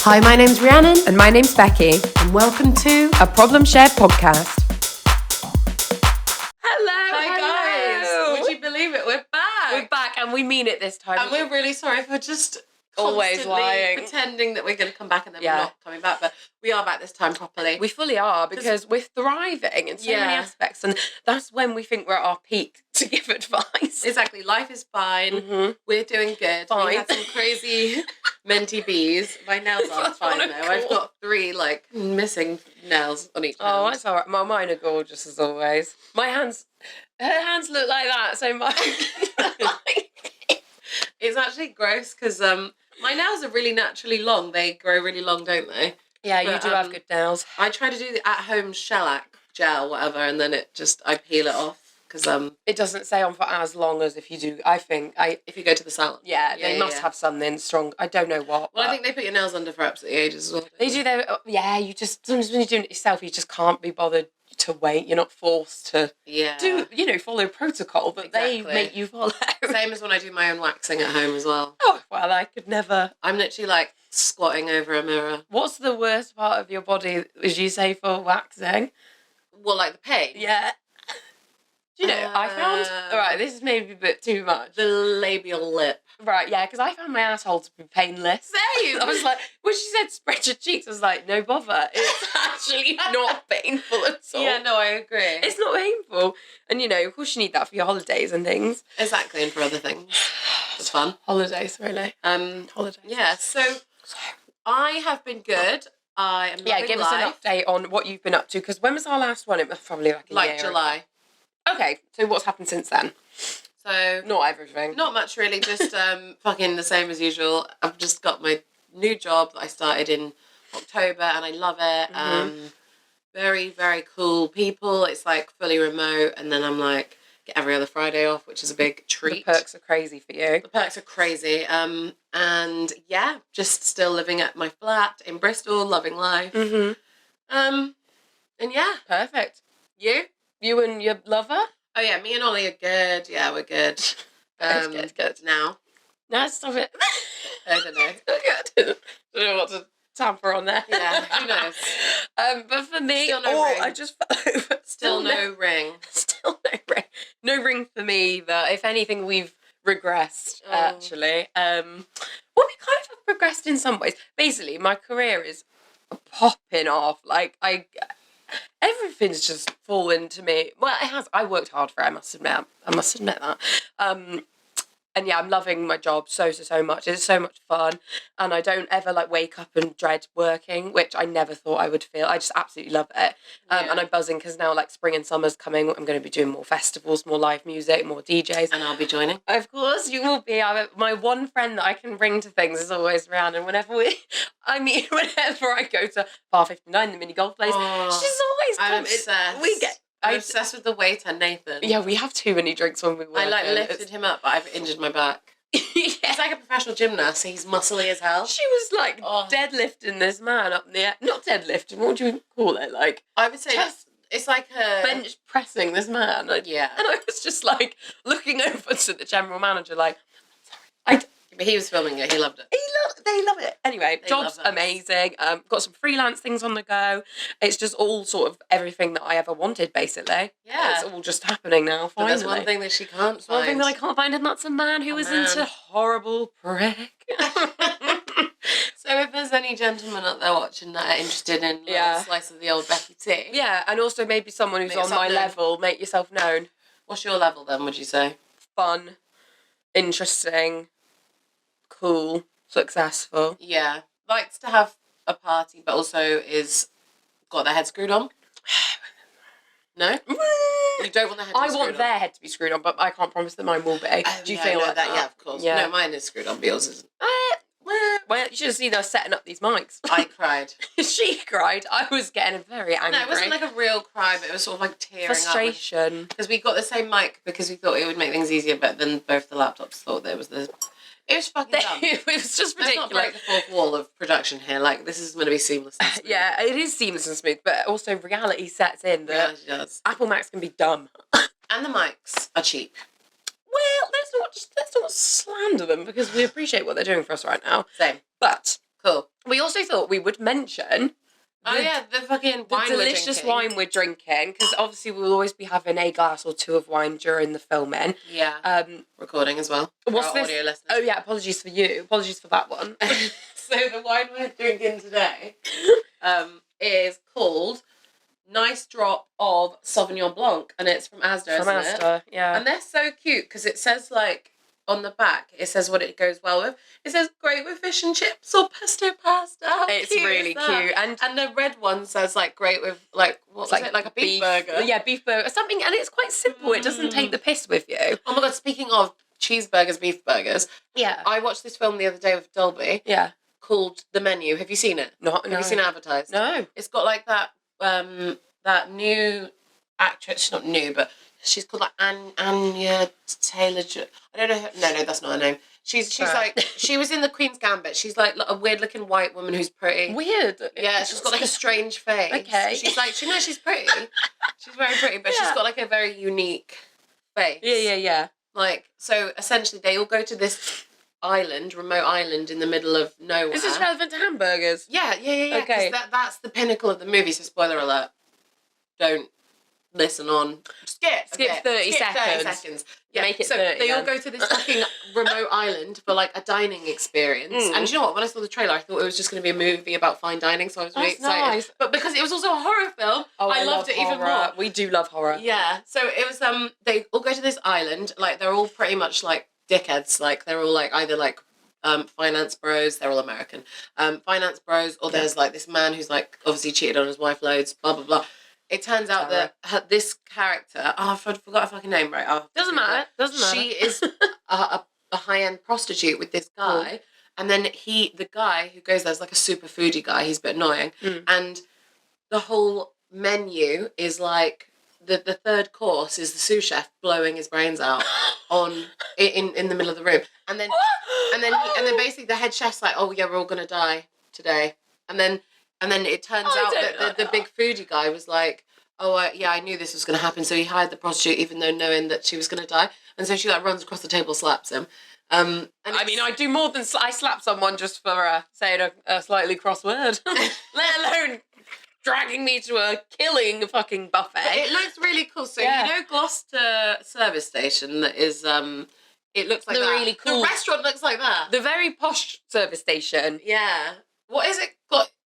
Hi, my name's Rhiannon. And my name's Becky. And welcome to a Problem Shared podcast. Hi guys. Would you believe it? We're back. We're back and we mean it this time. And we're really sorry for just always lying, pretending that we're going to come back and then we're not coming back, but we are back this time properly. We fully are, because we're thriving in so many aspects, and that's when we think we're at our peak to give advice. Exactly. Life is fine. Mm-hmm. We're doing good. Fine. We had some crazy mentee bees. My nails aren't fine though. I've got 3 missing nails on each hand. Oh, that's all right. Mine are gorgeous as always. Her hands look like that, so mine. It's actually gross because my nails are really naturally long. They grow really long, don't they? Yeah, you do have good nails. I try to do the at-home shellac gel, whatever, and then I peel it off because it doesn't stay on for as long as if you do. I think if you go to the salon. Yeah, they must have something strong. I don't know what. Well, I think they put your nails under for absolutely ages as well. They do. You just sometimes when you're doing it yourself, you just can't be bothered to wait. You're not forced to do, follow protocol, but they make you follow. Same as when I do my own waxing at home as well. Oh, well, I could never. I'm literally squatting over a mirror. What's the worst part of your body, would you say, for waxing? Well, the pain? Yeah. Do you know, I found... Alright, this is maybe a bit too much. The labial lip. Right, yeah, because I found my asshole to be painless. Same! I was like, when she said spread your cheeks, I was like, no bother. It's actually not painful at all. Yeah, no, I agree. It's not painful. And, of course you need that for your holidays and things. Exactly, and for other things. It's fun. Holidays, really. Holidays. Yeah, so I have been good. I am loving give life. us an update on what you've been up to, because when was our last one? It was probably a year July. ago. Okay, so what's happened since then? So not everything. Not much really, just fucking the same as usual. I've just got my new job that I started in October and I love it. Mm-hmm. Very, very cool people. It's fully remote, and then I'm get every other Friday off, which is a big treat. The perks are crazy for you. The perks are crazy. And yeah, just still living at my flat in Bristol, loving life. Mm-hmm. And yeah. Perfect. You and your lover? Oh yeah, me and Ollie are good. Yeah, we're good. Good. Now. No, stop it. I don't know. Good. Don't know what to tamper on there. Yeah, who knows? But for me, still no ring. I just fell over. Still no ring. Still no ring. No ring for me either. If anything, we've regressed, actually. Well, we kind of have progressed in some ways. Basically, my career is popping off. Everything's just fallen to me. Well, it has. I worked hard for it, I must admit that. And yeah, I'm loving my job so much. It's so much fun. And I don't ever wake up and dread working, which I never thought I would feel. I just absolutely love it. And I'm buzzing because now spring and summer's coming. I'm going to be doing more festivals, more live music, more DJs. And I'll be joining. Of course you will be. My one friend that I can bring to things is always Rhiannon. Whenever I go to Bar 59, the mini golf place, she's always I'm obsessed. I'm obsessed with the waiter, Nathan. Yeah, we have too many drinks when we work. I lifted him up, but I've injured my back. He's like a professional gymnast. He's muscly as hell. She was deadlifting this man up there. Not deadlifting, what would you call it? I would say it's like a... bench pressing this man. Yeah. And I was just looking over to the general manager sorry. But he was filming it. He loved it. They love it. Anyway, job's amazing. Got some freelance things on the go. It's just all sort of everything that I ever wanted, basically. Yeah. It's all just happening now, finally. But there's one thing that she can't find. One thing that I can't find, and that's a man who isn't a horrible prick. So if there's any gentlemen out there watching that are interested in a slice of the old Becky tea. Yeah, and also maybe someone who's on my level, make yourself known. What's your level then, would you say? Fun, interesting, cool, successful. Yeah. Likes to have a party, but also is got their head screwed on. No? You don't want their head to be screwed on? I want their head to be screwed on, but I can't promise that mine will be. Do you feel like that? Yeah, of course. Yeah. No, mine is screwed on, but yours isn't. Well, you should have seen us setting up these mics. I cried. She cried. I was getting very angry. No, it wasn't a real cry, but it was sort of tearing frustration. Because we got the same mic because we thought it would make things easier, but then both the laptops thought there was the... It was fucking dumb. It was just ridiculous. Let's not break the fourth wall of production here. This is going to be seamless and smooth. Yeah, it is seamless and smooth, but also reality sets in that reality does. Apple Macs can be dumb. And the mics are cheap. Well, let's not slander them because we appreciate what they're doing for us right now. Same. But cool. We also thought we would mention the fucking wine delicious wine we're drinking, because obviously we'll always be having a glass or two of wine during the filming. Yeah. Recording as well. What's this? Audio listeners. Oh yeah, apologies for you. Apologies for that one. So the wine we're drinking today is called Nice Drop of Sauvignon Blanc, and it's from Asda, From isn't Asda, it? yeah. And they're so cute because it says like on the back, it says what it goes well with. It says great with fish and chips or pesto pasta. How It's cute really is that? cute. And the red one says like great with like what was it? Like a beef burger. Yeah, beef burger. Something, and it's quite simple. It doesn't take the piss with you. Oh my god, speaking of cheeseburgers, beef burgers. Yeah. I watched this film the other day with Dolby. Yeah. Called The Menu. Have you seen it? Have you seen it advertised? No. It's got like that new actress. She's not new, but she's called like Anya Taylor. I don't know. No, that's not her name. She's like she was in The Queen's Gambit. She's like a weird looking white woman who's pretty. Weird. Yeah, she's got like a strange face. Okay. She's like she's pretty. She's very pretty, but she's got like a very unique face. Yeah. Like, so essentially they all go to this remote island in the middle of nowhere. Is this relevant to hamburgers? Yeah. Okay. That's the pinnacle of the movie, so spoiler alert. Don't listen on. Skip 30 seconds. Yeah. Make it so 30 they all then. go to this fucking remote island for like a dining experience. And do you know what? When I saw the trailer, I thought it was just going to be a movie about fine dining, so I was really excited. Nice. But because it was also a horror film, I loved it even more. We do love horror. Yeah. So it was they all go to this island, like they're all pretty much like dickheads, like they're all like either like finance bros, they're all American. Finance bros, or there's like this man who's like obviously cheated on his wife loads, blah blah blah. It turns out that this character, I forgot her fucking name, right? Doesn't matter. She is a high-end prostitute with this guy. Cool. And then the guy who goes there is like a super foodie guy. He's a bit annoying. And the whole menu is like, the third course is the sous chef blowing his brains out in the middle of the room. And then basically the head chef's like, oh yeah, we're all going to die today. And then it turns out that the big foodie guy was like, oh, yeah, I knew this was going to happen. So he hired the prostitute even though knowing that she was going to die. And so she like runs across the table, slaps him. And I mean, I do more than I slap someone just for saying a slightly cross word, let alone dragging me to a killing fucking buffet. But it looks really cool. So you know Gloucester service station that is it looks like that. Really cool. The restaurant looks like that. The very posh service station. Yeah. What is it?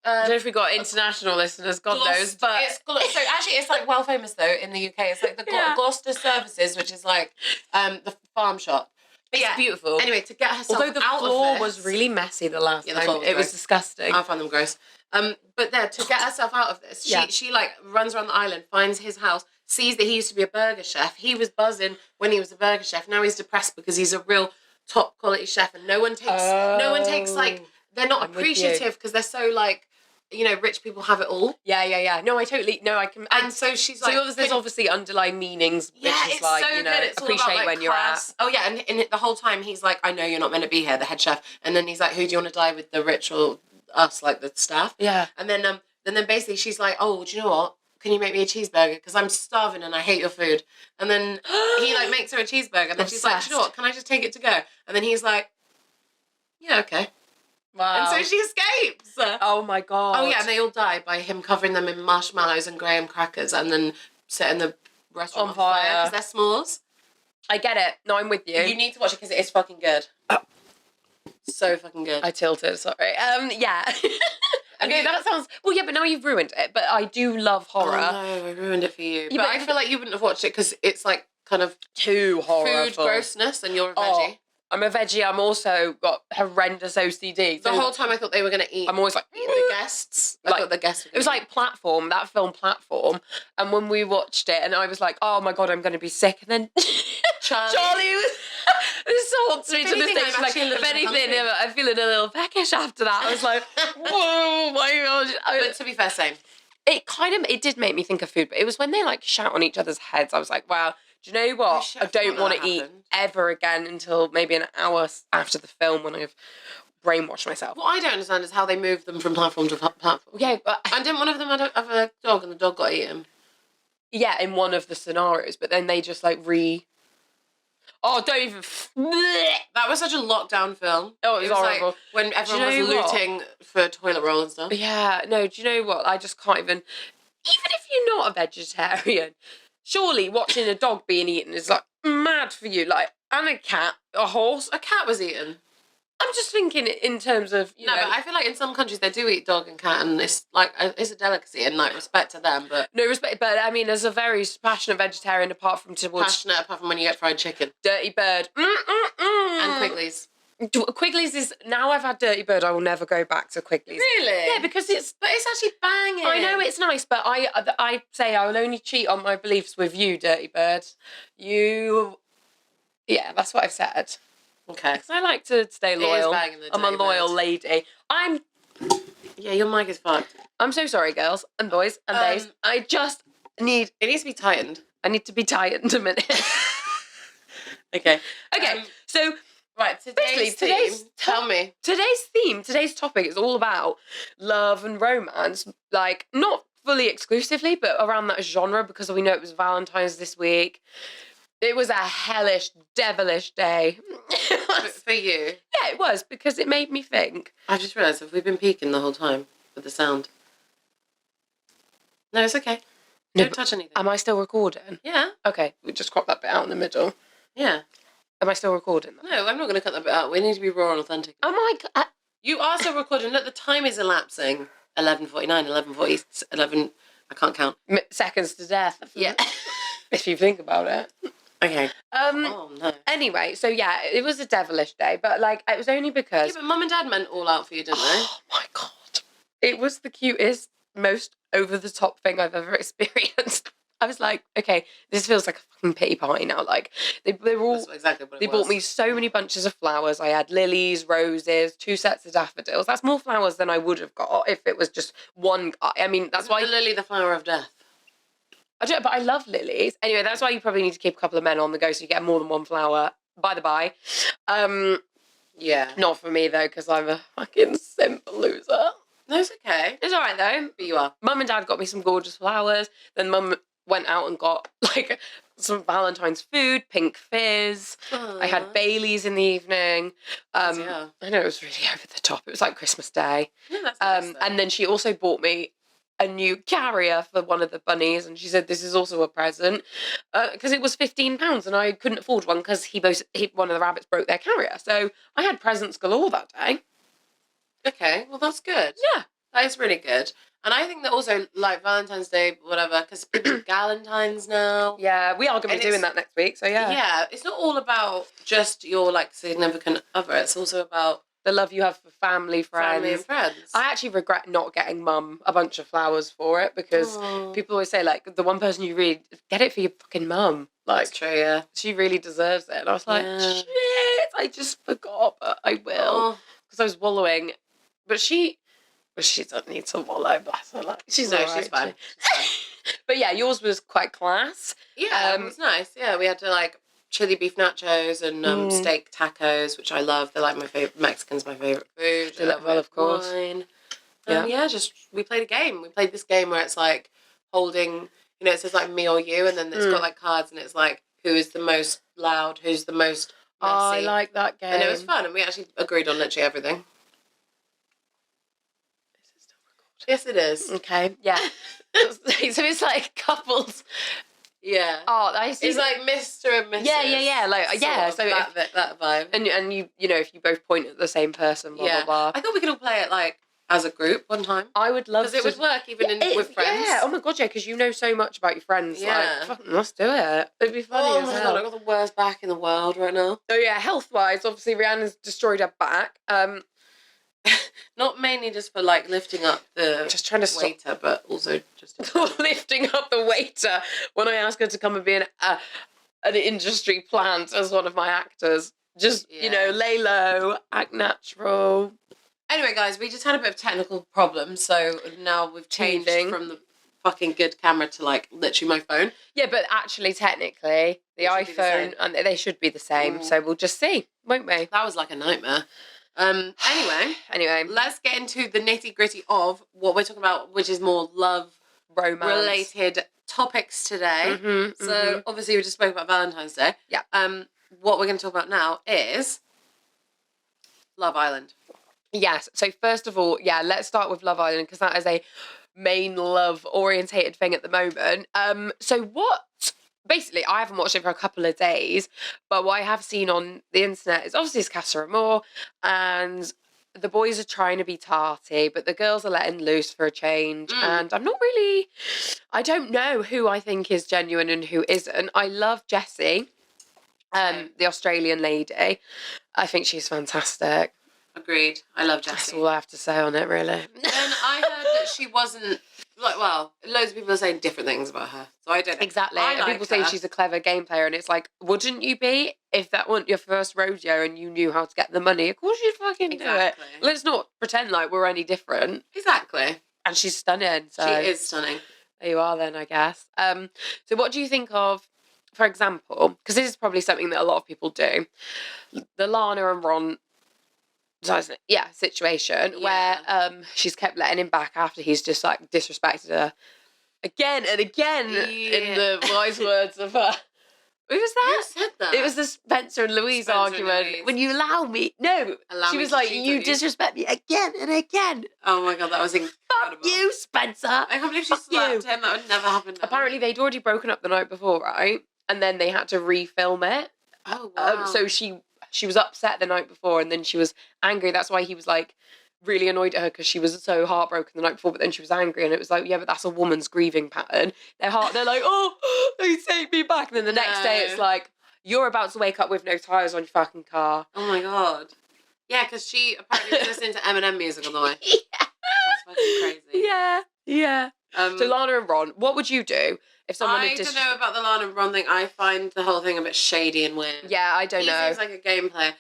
I don't know if we got international listeners, God knows, but so actually it's like well famous though in the UK. It's like the Gloucester Services, which is like the farm shop. But it's beautiful. Anyway, to get herself although the out floor of this, was really messy the last time, it was disgusting. I found them gross. But there, to get herself out of this, she like runs around the island, finds his house, sees that he used to be a burger chef. He was buzzing when he was a burger chef. Now he's depressed because he's a real top quality chef, and no one takes like, they're not appreciative because they're so like, you know, rich people have it all. Yeah. No, I can. And so she's like, so there's obviously underlying meanings, which is like, so you know, it's appreciate about, like, when you're class. at. Oh yeah, and the whole time he's like, I know you're not meant to be here, the head chef. And then he's like, who do you want to die with, the rich or us, like the staff? Yeah. And then basically she's like, oh, do you know what? Can you make me a cheeseburger? Because I'm starving and I hate your food. And then he like makes her a cheeseburger. And then she's like, do you know what? Can I just take it to go? And then he's like, yeah, okay. Wow. And so she escapes. Oh my God. Oh yeah, and they all die by him covering them in marshmallows and graham crackers and then setting the restaurant on fire because they're s'mores. I get it. No, I'm with you. You need to watch it because it is fucking good. So fucking good. I tilted, sorry. Yeah. Okay, that sounds... Well, yeah, but now you've ruined it. But I do love horror. Oh no, I ruined it for you. Yeah, but I feel like you wouldn't have watched it because it's like kind of too horrible. Food grossness and you're a veggie. I'm a veggie. I'm also got horrendous OCD. So the whole time I thought they were going to eat. I'm always like the guests. I thought the guests. It was like Platform, that film Platform, and when we watched it, and I was like, oh my God, I'm going to be sick, and then Charlie was. This haunts me to this day. Like, if anything, I'm feeling a little peckish after that. I was like, whoa, my God. But to be fair, same. It did make me think of food, but it was when they like shout on each other's heads. I was like, wow. Do you know what? I don't want to eat ever again until maybe an hour after the film when I've brainwashed myself. What I don't understand is how they moved them from platform to platform. Yeah, but... And didn't one of them have a dog and the dog got eaten? Yeah, in one of the scenarios, but then they just like Oh, don't even. That was such a lockdown film. Oh, it was horrible. Like when everyone you was know what? looting for toilet roll and stuff. Yeah, no, do you know what? I just can't even if you're not a vegetarian, surely watching a dog being eaten is like mad for you. Like, and a cat, a horse. A cat was eaten. I'm just thinking in terms of, you know. But I feel like in some countries they do eat dog and cat, and it's like it's a delicacy and like respect to them. But no respect, but I mean, as a very passionate vegetarian, apart from passionate, apart from when you get fried chicken, Dirty Bird, and Quigley's. Quigley's is now. I've had Dirty Bird. I will never go back to Quigley's. Really? Yeah, because it's actually banging. I know it's nice, but I say I will only cheat on my beliefs with you, Dirty Bird. Yeah, that's what I've said. Okay. Because I like to stay loyal. I'm a loyal lady. Yeah, your mic is fucked. I'm so sorry, girls and boys and days. I just need. It needs to be tightened. I need to be tightened a minute. Okay. So. Right, Today's topic is all about love and romance. Like, not fully exclusively, but around that genre, because we know it was Valentine's this week. It was a hellish, devilish day. For you? Yeah, it was, because it made me think. I just realised, have we been peeking the whole time with the sound? No, it's okay. Don't touch anything. Am I still recording? Yeah. Okay, we just crop that bit out in the middle. Yeah. Am I still recording? No, I'm not going to cut that bit out. We need to be raw and authentic. Oh my God. You are still recording. Look, the time is elapsing. 11:49, 11:40, 11... I can't count. Seconds to death. Yeah. If you think about it. Okay. Oh, no. Anyway, so yeah, it was a devilish day, but like, it was only because... Yeah, but Mum and Dad meant all out for you, didn't they? Oh my God. It was the cutest, most over-the-top thing I've ever experienced. I was like, okay, this feels like a fucking pity party now. Like, they were all... That's exactly what it was. They bought me so many bunches of flowers. I had lilies, roses, 2 sets of daffodils. That's more flowers than I would have got if it was just one guy. I mean, that's why... The lily, the flower of death. I don't, but I love lilies. Anyway, that's why you probably need to keep a couple of men on the go so you get more than one flower. By the by. Yeah. Not for me, though, because I'm a fucking simple loser. No, it's okay. It's all right, though. But you are. Mum and Dad got me some gorgeous flowers. Then Mum went out and got, like, some Valentine's food, pink fizz. Aww. I had Baileys in the evening. Yeah. I know, it was really over the top. It was like Christmas Day. Yeah, that's nice, and then she also bought me a new carrier for one of the bunnies, and she said this is also a present because it was £15 and I couldn't afford one because one of the rabbits broke their carrier. So I had presents galore that day. Okay, well that's good. Yeah, that is really good. And I think that also, like, Valentine's Day, whatever, because people do Galentine's now. Yeah, we are going to be doing that next week, so yeah. Yeah, it's not all about just your, like, significant other. It's also about the love you have for family, friends. Family and friends. I actually regret not getting Mum a bunch of flowers for it because people always say, like, the one person you really get it for your fucking mum. Like, that's true, yeah. She really deserves it. And I was like, shit, I just forgot, but I will. Because I was wallowing. But she doesn't need to wallow, bless her. Like, she's fine. She's fine. But yeah, yours was quite class. Yeah, it was nice. Yeah, we had to, like, chili beef nachos and steak tacos, which I love. They're like my favorite. Mexican's my favorite food. Well, of course. Wine. Yeah, we played a game. We played this game where it's like holding, it says like me or you, and then it's got like cards, and it's like who is the most loud, who's the most messy. Oh, I like that game. And it was fun, and we actually agreed on literally everything. Is it still recording? Yes, it is. Okay, yeah. So it's like couples. Yeah. Oh, I see. It's like Mr. and Mrs. Yeah. Like, yeah. So that vibe. And you if you both point at the same person, blah, blah, blah. I thought we could all play it, like, as a group one time. I would love to. Because it would work even with friends. Yeah, oh my God, yeah, because you know so much about your friends. Yeah. Like, let's do it. It'd be funny as hell. Oh my God, I've got the worst back in the world right now. So yeah, health-wise, obviously Rihanna's destroyed her back. Not mainly just for, like, lifting up the just trying to waiter, but also just lifting up the waiter when I asked her to come and be an industry plant as one of my actors. Just, lay low, act natural. Anyway, guys, we just had a bit of technical problems, so now we've changed from the fucking good camera to, like, literally my phone. Yeah, but actually, technically, the iPhone, and they should be the same, so we'll just see, won't we? That was like a nightmare. Anyway, let's get into the nitty-gritty of what we're talking about, which is more love romance-related topics today. So, obviously, we just spoke about Valentine's Day. Yeah. what we're going to talk about now is Love Island. Yes. So first of all, let's start with Love Island because that is a main love orientated thing at the moment. So what? Basically, I haven't watched it for a couple of days, but what I have seen on the internet is obviously it's Casa Amor, and the boys are trying to be tarty, but the girls are letting loose for a change. And I don't know who I think is genuine and who isn't. I love Jessie, the Australian lady. I think she's fantastic. Agreed. I love Jessie. That's all I have to say on it, really. And I heard that she wasn't, loads of people are saying different things about her. So I don't know. Exactly. I And like people say her. she's a clever game player, and it's like, wouldn't you be if that weren't your first rodeo and you knew how to get the money? Of course you'd fucking do it. Let's not pretend like we're any different. Exactly. And she's stunning. So she is stunning. There you are then, I guess. So what do you think of, for example, because this is probably something that a lot of people do, the Lana and Ron situation where she's kept letting him back after he's just like disrespected her again and again in the wise words of her. Who was that? Who said that? It was the Spencer and Louise argument. And Louise. When you allow me, she was like, you disrespect me again and again. Oh my god, that was incredible. Fuck you, Spencer. I can't believe she slapped him. That would never happen now. Apparently they'd already broken up the night before, right? And then they had to refilm it. Oh wow. So she was upset the night before, and then she was angry. That's why he was like really annoyed at her because she was so heartbroken the night before. But then she was angry, and it was like, yeah, but that's a woman's grieving pattern. They're like, oh, they take me back. And then the next day, it's like, you're about to wake up with no tires on your fucking car. Oh my god. Yeah, because she apparently was listening to Eminem music on the way. Yeah. That's fucking crazy. Yeah. So Lana and Ron, what would you do if someone I don't know about the Lana and Ron thing. I find the whole thing a bit shady and weird. Yeah, I don't know. He seems like a game player.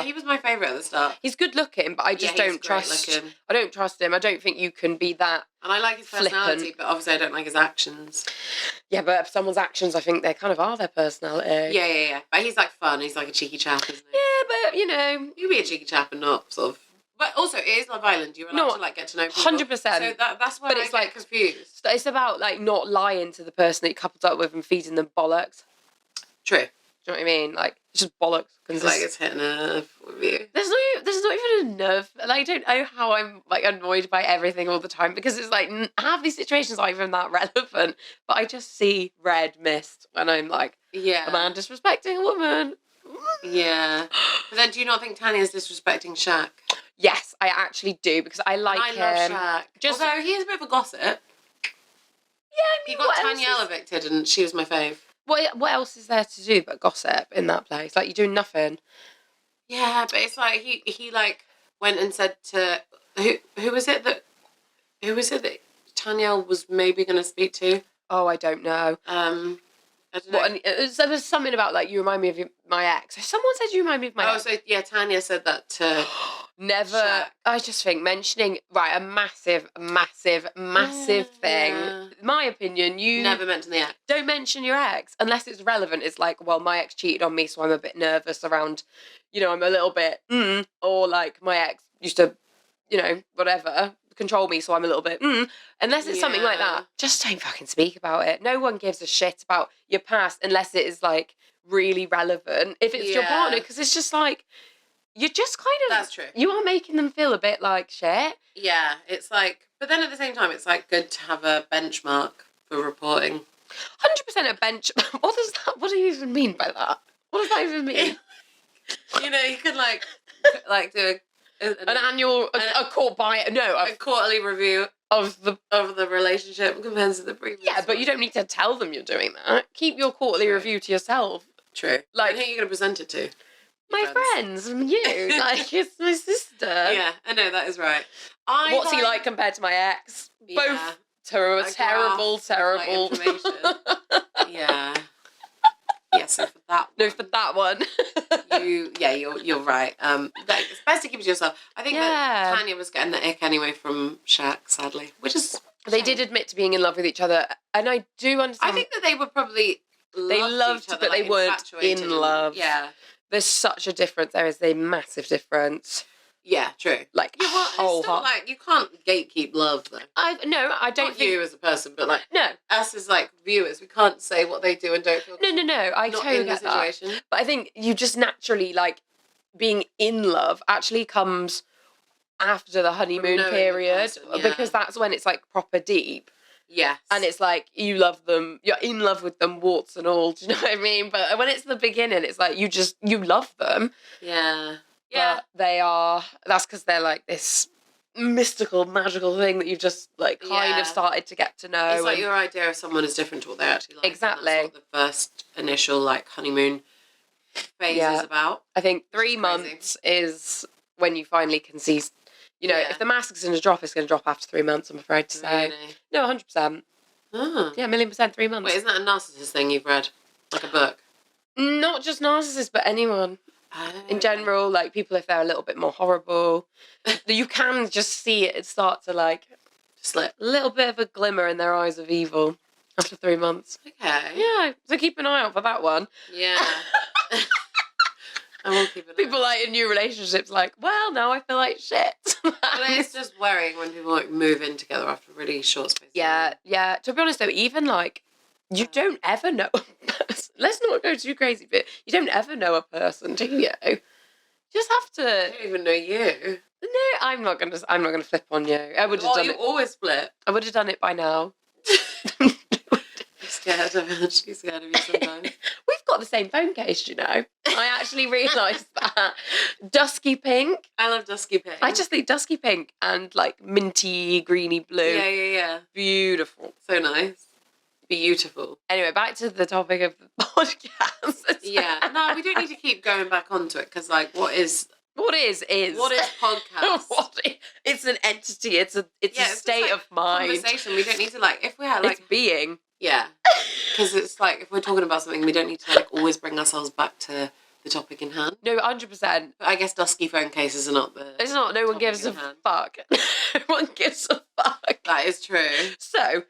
He was my favourite at the start. He's good looking, but I just don't trust him. I don't trust him. I don't think you can be that. And I like his personality, flippant. but obviously I don't like his actions. Yeah, but someone's actions, I think they kind of are their personality. Yeah. But he's like fun. He's like a cheeky chap, isn't he? Yeah, but you know, You can be a cheeky chap and not sort of. But also, it is Love Island. You're allowed to like get to know people. 100%. So that's why I get confused. It's about like not lying to the person that you coupled up with and feeding them bollocks. True. Do you know what I mean? Like it's just bollocks. It's like it's hitting a nerve with you. There's not even a nerve. Like I don't know how I'm like annoyed by everything all the time because it's like half these situations aren't even that relevant. But I just see red mist when I'm like, a man disrespecting a woman. Yeah. But then do you not think Tanya's disrespecting Shaq? Yes, I actually do because I like him. I love Shaq. Although he is a bit of a gossip. Yeah, I mean, he got Tanya evicted and she was my fave. What else is there to do but gossip in that place? Like, you're doing nothing. Yeah, but it's like he like went and said to who was it that Tanya was maybe going to speak to? Oh, I don't know. I don't know. There was something about like you remind me of my ex. Someone said you remind me of my ex. Oh, so yeah, Tanya said that to Never. Shaq. I just think mentioning a massive thing. Yeah. My opinion, you never mention the ex. don't mention your ex unless it's relevant. It's like, well, my ex cheated on me, so I'm a bit nervous around. I'm a little bit, or like my ex used to, whatever, control me, so I'm a little bit, Unless it's something like that, just don't fucking speak about it. No one gives a shit about your past unless it is like really relevant. If it's your partner, because it's just like, you're just kind of... That's true. You are making them feel a bit like shit. Yeah, it's like... But then at the same time, it's like good to have a benchmark for reporting. 100% a bench... What do you even mean by that? What does that even mean? You could like do an annual... A quarterly review of the relationship compared to the previous. Yeah, but you don't need to tell them you're doing that. Keep your quarterly review to yourself. True. Like, who are you going to present it to? My friends and you. Like, it's my sister. Yeah, I know, that is right. What's he like compared to my ex? Yeah. Both terrible. Information. Yeah. Yeah, so for that one. No, for that one. You're right. It's best to keep it to yourself. I think that Tanya was getting the ick anyway from Shaq, sadly. Which is... They did admit to being in love with each other. And I do understand... I think that they were probably... They loved each other, but they weren't in love. Yeah. There's such a difference. There is a massive difference. Yeah, true. Like, yeah, well, it's still like you can't gatekeep love though. I don't Not think you as a person, but like no. us as like viewers, we can't say what they do and don't feel. No. I not totally in the get that. situation. But I think you just naturally like being in love actually comes after the honeymoon knowing the period person, yeah. because that's when it's like proper deep. Yes. And it's like you love them, you're in love with them, warts and all. Do you know what I mean? But when it's the beginning, it's like you love them. Yeah. But that's because they're like this mystical, magical thing that you've just like kind of started to get to know. It's like your idea of someone is different to what they actually like. Exactly. And that's what the first initial like honeymoon phase is about. I think 3 months is when you finally can see. You know, if the mask is going to drop, it's going to drop after 3 months, I'm afraid to say. Really? No, 100%. Oh. Yeah, 1,000,000%, 3 months. Wait, isn't that a narcissist thing you've read? Like a book? Not just narcissists, but anyone. In general, like people, if they're a little bit more horrible, you can just see it start to like slip. A little bit of a glimmer in their eyes of evil after 3 months. Okay. Yeah, so keep an eye out for that one. Yeah. I will keep an eye. People like in new relationships, like, well, now I feel like shit. But it's just worrying when people like move in together after a really short space. Yeah. To be honest though, even like you don't ever know a person. Let's not go too crazy, but you don't ever know a person, do you? You just have to. I don't even know you. No, I'm not gonna flip on you. I would have done you it. Always flip. I would have done it by now. I'm scared. I'm actually scared of you sometimes. We've got the same phone case, you know. I actually realised that. Dusky pink. I love dusky pink. I just think dusky pink and like minty, greeny blue. Yeah. Beautiful. So nice. Beautiful. Anyway, back to the topic of the podcast. Yeah. No, we don't need to keep going back onto it because, like, what is podcast? It's an entity. It's a state like of mind. Conversation. We don't need to like if we had like it's being. Yeah. Because it's like if we're talking about something, we don't need to like always bring ourselves back to the topic in hand. No, 100%. But I guess dusky phone cases are not the. It's not. No one gives a fuck. No one gives a fuck. That is true. So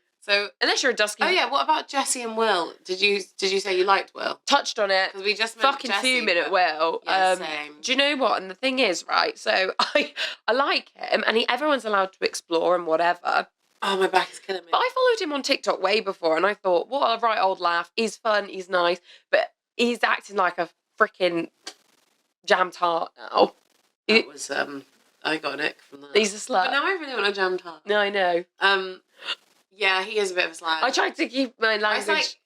unless you're a dusky. Oh yeah. What about Jessie and Will? Did you say you liked Will? Touched on it. Because we just fucking fuming at Will. Yeah, same. Do you know what? And the thing is, right? So I like him, and everyone's allowed to explore and whatever. Oh, my back is killing me. But I followed him on TikTok way before, and I thought, what a right old laugh. He's fun. He's nice, but he's acting like a freaking jam tart now. That was I got an ick from that. He's a slut. But now I really want a jam tart. No, I know. Yeah, he is a bit of a slag. I tried to keep my language.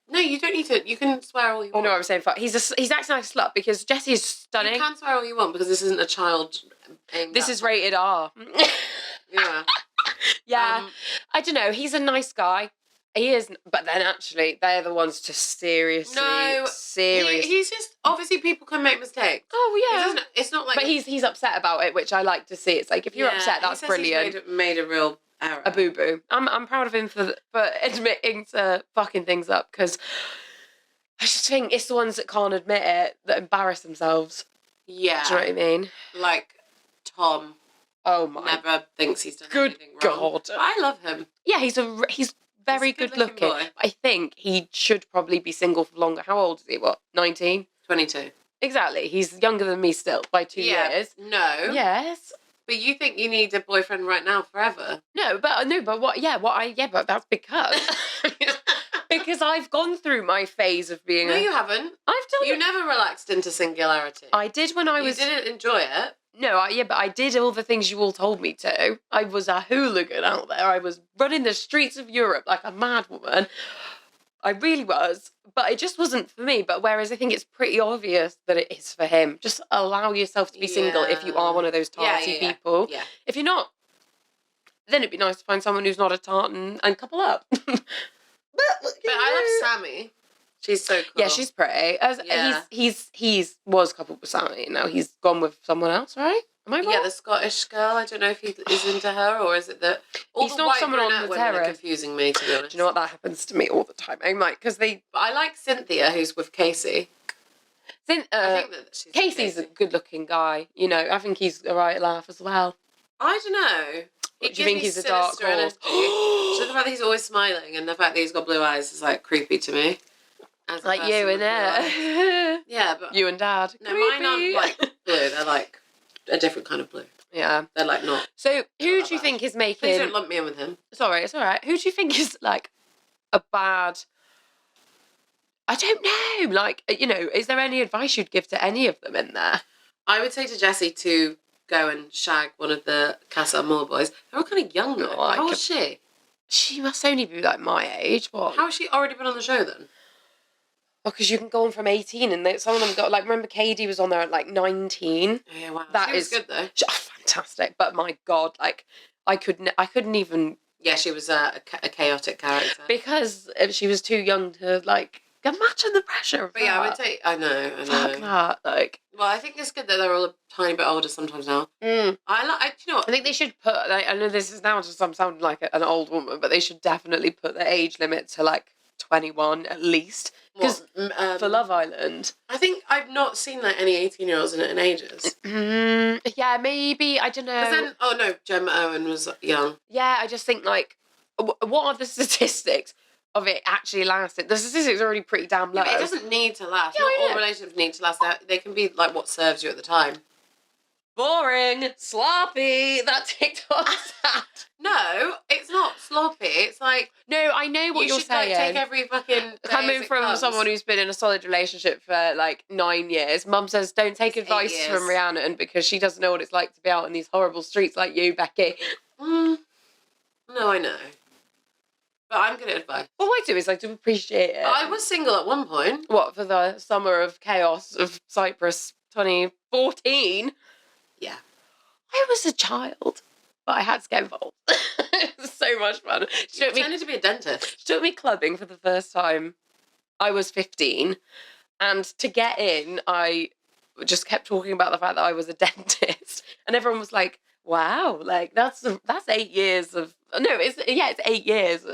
No, you don't need to. You can swear all you want. Oh no, I was saying fuck. He's acting like a slut because Jessie is stunning. You can swear all you want because this isn't a child. This is rated R. Yeah. Yeah. I don't know. He's a nice guy. He is, but then actually they're the ones to seriously. He's just obviously people can make mistakes. Oh yeah. It's not like. But he's upset about it, which I like to see. It's like if you're upset, that's brilliant. He's made a real error. A boo boo. I'm proud of him for admitting to fucking things up because I just think it's the ones that can't admit it that embarrass themselves. Yeah. Do you know what I mean? Like Tom. Oh my. Never thinks he's done Good anything wrong. God. I love him. Yeah, he's very good looking. Boy. I think he should probably be single for longer. How old is he? What? 19? 22. Exactly. He's younger than me still by 2 years. No. Yes. But you think you need a boyfriend right now forever? No, but what? Yeah, but that's because because I've gone through my phase of being. No, you haven't. I've done. You never relaxed into singularity. I did when I was. You didn't enjoy it. No, but I did all the things you all told me to. I was a hooligan out there. I was running the streets of Europe like a mad woman. I really was. But it just wasn't for me. But whereas I think it's pretty obvious that it is for him. Just allow yourself to be single if you are one of those tarty people. Yeah. If you're not, then it'd be nice to find someone who's not a tart and couple up. but I love Sammy. She's so cool. Yeah, she's pretty. He's was coupled with Sammy. Now he's gone with someone else, right? Am I wrong? Yeah, the Scottish girl. I don't know if he is into her or is it that he's the not white someone on the women are terrace. confusing me, to be honest. Do you know what, that happens to me all the time? I might because they. But I like Cynthia, who's with Casey. I think that she's Casey's a good-looking guy. You know, I think he's a right laugh as well. I don't know. Do you think he's a dark horse? The fact that he's always smiling and the fact that he's got blue eyes is like creepy to me. Like you and it. Yeah, but you and Dad. No, mine aren't like blue. They're like a different kind of blue. Yeah. They're like not. So who not do you that think is Please making... don't lump me in with him. Sorry, it's all right. Who do you think is, like, a bad... I don't know. Like, is there any advice you'd give to any of them in there? I would say to Jessie to go and shag one of the Casa Amor boys. They're all kind of young though. Oh, How old is she? She must only be, like, my age. What? How has she already been on the show then? Oh, because you can go on from 18 and some of them got, like, remember Katie was on there at, like, 19? Yeah, wow. That she was is good though. Fantastic. But my God, like, I couldn't even... Yeah, she was a chaotic character. Because she was too young to, like... Imagine the pressure of But yeah, I would say I know. Fuck that, like... Well, I think it's good that they're all a tiny bit older sometimes now. Do you know what? I think they should put... I know this is now just... I'm sounding like an old woman, but they should definitely put the age limit to, like, 21 at least. Because for Love Island... I think I've not seen, like, any 18-year-olds in it in ages. Yeah, maybe. I don't know. Because then... Oh, no, Gemma Owen was young. Yeah, I just think, like... What are the statistics of it actually lasting? The statistics are already pretty damn low. Yeah, it doesn't need to last. Yeah, Not all relationships need to last. They can be like what serves you at the time. Boring, sloppy, that TikTok's at. No, it's not sloppy. It's like... No, I know what you're saying. Like, take every fucking day Coming from someone who's been in a solid relationship for like 9 years, Mum says don't take advice from Rhiannon because she doesn't know what it's like to be out in these horrible streets like you, Becky. No, I know. But I'm good at advice. All I do is I do appreciate it. I was single at one point. What, for the summer of chaos of Cyprus 2014? Yeah. I was a child, but I had to get involved. It was so much fun. She pretended to be a dentist. She took me clubbing for the first time. I was 15. And to get in, I just kept talking about the fact that I was a dentist. And everyone was like, wow, like that's 8 years of... No, it's 8 years.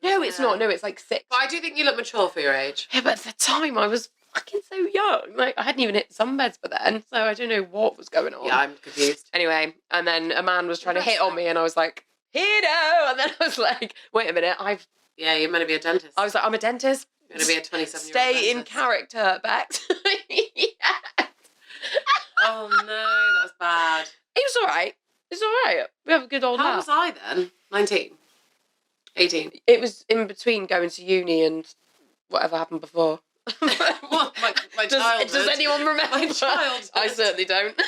No, it's not. No, it's like 6. But I do think you look mature for your age. Yeah, but at the time I was fucking so young. Like, I hadn't even hit sunbeds by then, so I don't know what was going on. Yeah, I'm confused. Anyway, and then a man was trying to hit on me, and I was like, Hito! And then I was like, wait a minute, Yeah, you're meant to be a dentist. I was like, I'm a dentist. You're going to be a 27-year-old Stay in character, Bex. Yeah. Oh, no, that's bad. It was all right. It's all right. We have a good old How laugh. was I then? 19? 18? It was in between going to uni and whatever happened before. What? My childhood? Does anyone remember? My childhood. I certainly don't.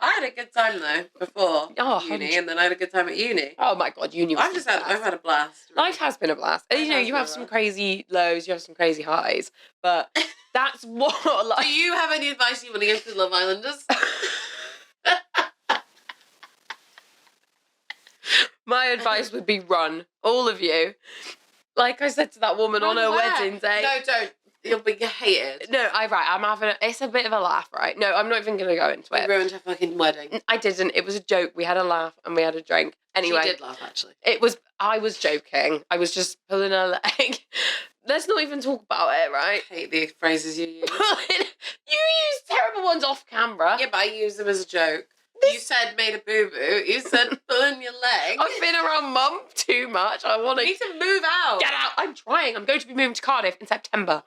I had a good time though before uni, and then I had a good time at uni. Oh my God, uni was I've had a blast. Really. Life has been a blast. You have some crazy lows, you have some crazy highs, but that's what life... Do you have any advice you want to give to the Love Islanders? My advice would be run, all of you. Like I said to that woman on her wedding day. No, don't. You'll be hated. No, I'm having it's a bit of a laugh, right? No, I'm not even going to go into it. You ruined her fucking wedding. I didn't. It was a joke. We had a laugh and we had a drink. Anyway. She did laugh, actually. I was joking. I was just pulling her leg. Let's not even talk about it, right? I hate the phrases you use. You use terrible ones off camera. Yeah, but I use them as a joke. You said made a boo-boo. You said pulling your leg. I've been around Mum too much. I want to... You need to move out. Get out. I'm trying. I'm going to be moving to Cardiff in September.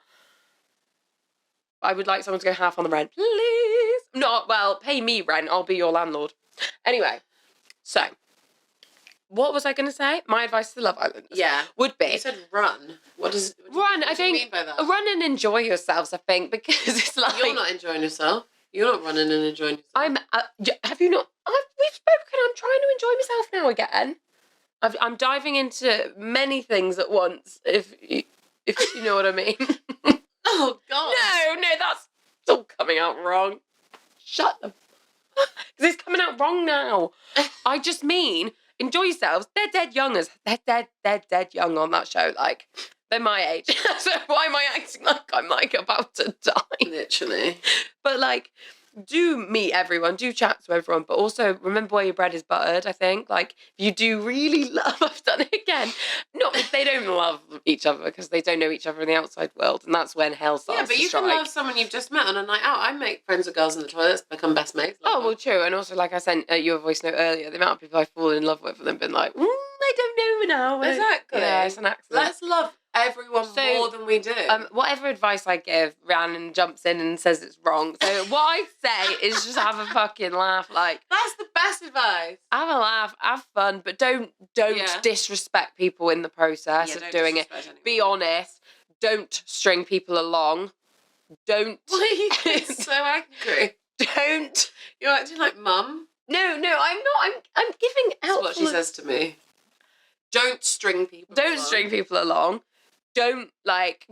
I would like someone to go half on the rent. Please. Not, well, pay me rent. I'll be your landlord. Anyway, so... What was I going to say? My advice to the Love Islanders would be... You said run. What do you mean by that? Run and enjoy yourselves, I think, because it's like... You're not enjoying yourself. You're not running and enjoying yourself. Have you not... We've spoken. I'm trying to enjoy myself now again. I'm diving into many things at once, if you know what I mean. Oh, God. No, that's still coming out wrong. Shut up. Because it's coming out wrong now. I just mean, enjoy yourselves. They're dead youngers. They're dead young on that show. Like, they're my age. So why am I acting like I'm, like, about to die? Literally. But, like, do meet everyone. Do chat to everyone. But also, remember where your bread is buttered, I think. Like, if you do really love... I've done it again. Not if they don't love each other because they don't know each other in the outside world. And that's when hell starts to strike. Yeah, but you can love someone you've just met on a night out. I make friends with girls in the toilets, become best mates. Well, true. And also, like I sent you a voice note earlier, the amount of people I've fallen in love with and then been like, I don't know now. Exactly. Yeah, it's an accident. Let's love everyone more than we do. Whatever advice I give, Rhiannon jumps in and says it's wrong. So what I say is just have a fucking laugh. Like, that's the best advice. Have a laugh, have fun, but don't disrespect people in the process of doing it. Anyone. Be honest. Don't string people along. Don't. Why are you getting so angry? Don't. You're acting like mum. No, I'm not. I'm giving out. That's what she says to me. Don't string people. String people along. Don't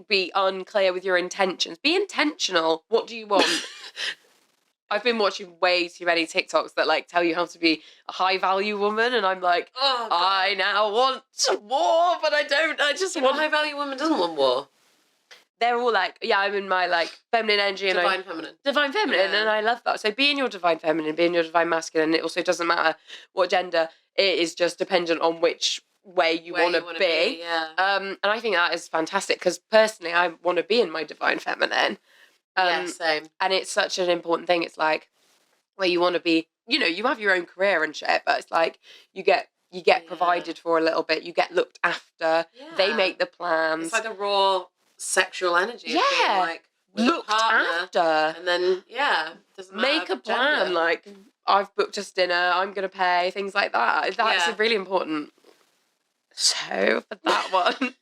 be unclear with your intentions. Be intentional. What do you want? I've been watching way too many TikToks that tell you how to be a high value woman, and I'm like, I now want war, but I don't. I just want. A high value woman doesn't want war. They're all I'm in my feminine energy and divine feminine, and I love that. So be in your divine feminine, be in your divine masculine. It also doesn't matter what gender. It is just dependent on which way you want to be. Yeah. And I think that is fantastic because personally, I want to be in my divine feminine. Yeah, same. And it's such an important thing. It's where you want to be. You have your own career and shit, but it's you get provided for a little bit. You get looked after. Yeah. They make the plans. It's like a raw sexual energy. Yeah. Of being looked after. And then doesn't matter. Make a plan. I've booked us dinner. I'm gonna pay. Things like that. That's really important. So for that one.